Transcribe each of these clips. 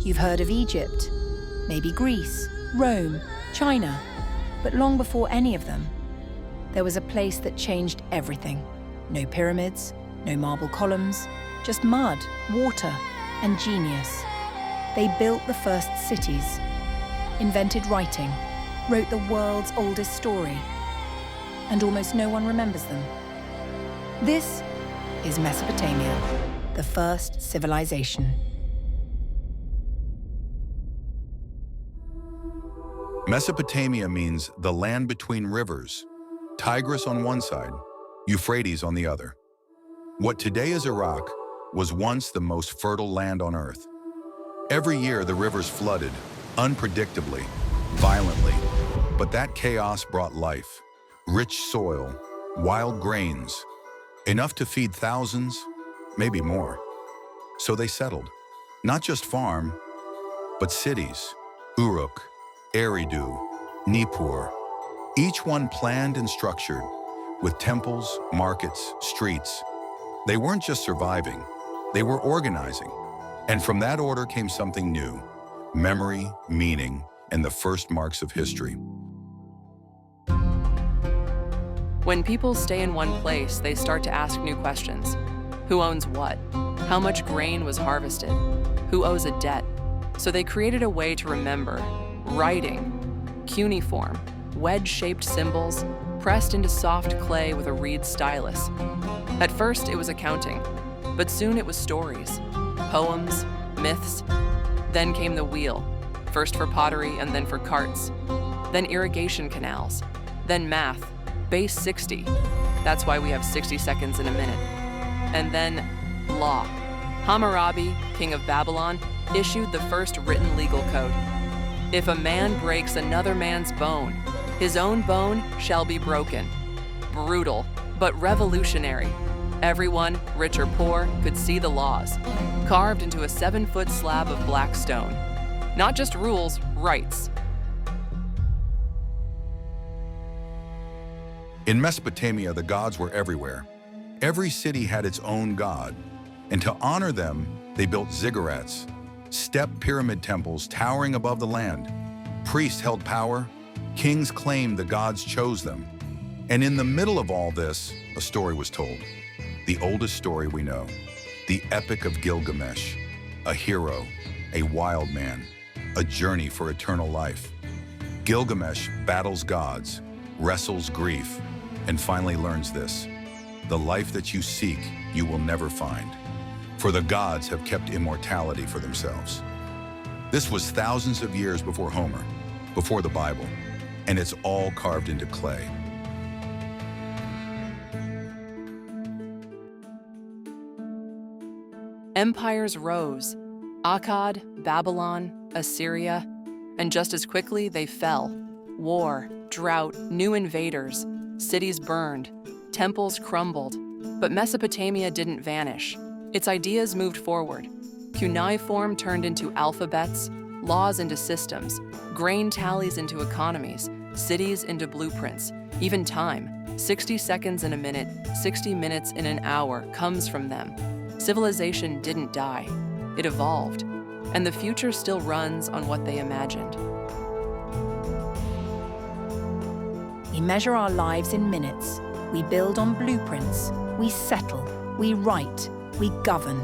You've heard of Egypt, maybe Greece, Rome, China, but long before any of them, there was a place that changed everything. No pyramids, no marble columns, just mud, water, and genius. They built the first cities, invented writing, wrote the world's oldest story, and almost no one remembers them. This is Mesopotamia, the first civilization. Mesopotamia means the land between rivers, Tigris on one side, Euphrates on the other. What today is Iraq was once the most fertile land on earth. Every year the rivers flooded, unpredictably, violently, but that chaos brought life, rich soil, wild grains, enough to feed thousands, maybe more. So they settled, not just farm, but cities, Uruk, Eridu, Nippur, each one planned and structured, with temples, markets, streets. They weren't just surviving, they were organizing. And from that order came something new, memory, meaning, and the first marks of history. When people stay in one place, they start to ask new questions. Who owns what? How much grain was harvested? Who owes a debt? So they created a way to remember: writing, cuneiform, wedge-shaped symbols pressed into soft clay with a reed stylus. At first, it was accounting, but soon it was stories, poems, myths. Then came the wheel, first for pottery and then for carts. Then irrigation canals. Then math, base 60. That's why we have 60 seconds in a minute. And then law. Hammurabi, king of Babylon, issued the first written legal code. If a man breaks another man's bone, his own bone shall be broken. Brutal, but revolutionary. Everyone, rich or poor, could see the laws, carved into a 7-foot slab of black stone. Not just rules, rights. In Mesopotamia, the gods were everywhere. Every city had its own god, and to honor them, they built ziggurats, step pyramid temples towering above the land. Priests held power, kings claimed the gods chose them. And in the middle of all this, a story was told. The oldest story we know, the Epic of Gilgamesh, a hero, a wild man, a journey for eternal life. Gilgamesh battles gods, wrestles grief, and finally learns this: the life that you seek, you will never find, for the gods have kept immortality for themselves. This was thousands of years before Homer, before the Bible, and it's all carved into clay. Empires rose: Akkad, Babylon, Assyria, and just as quickly they fell. War, drought, new invaders, cities burned, temples crumbled. But Mesopotamia didn't vanish. Its ideas moved forward. Cuneiform turned into alphabets, laws into systems, grain tallies into economies, cities into blueprints, even time. 60 seconds in a minute, 60 minutes in an hour comes from them. Civilization didn't die, it evolved, and the future still runs on what they imagined. We measure our lives in minutes. We build on blueprints. We settle. We write. We govern.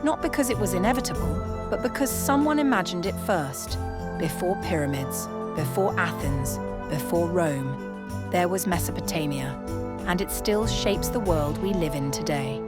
Not because it was inevitable, but because someone imagined it first. Before pyramids, before Athens, before Rome, there was Mesopotamia, and it still shapes the world we live in today.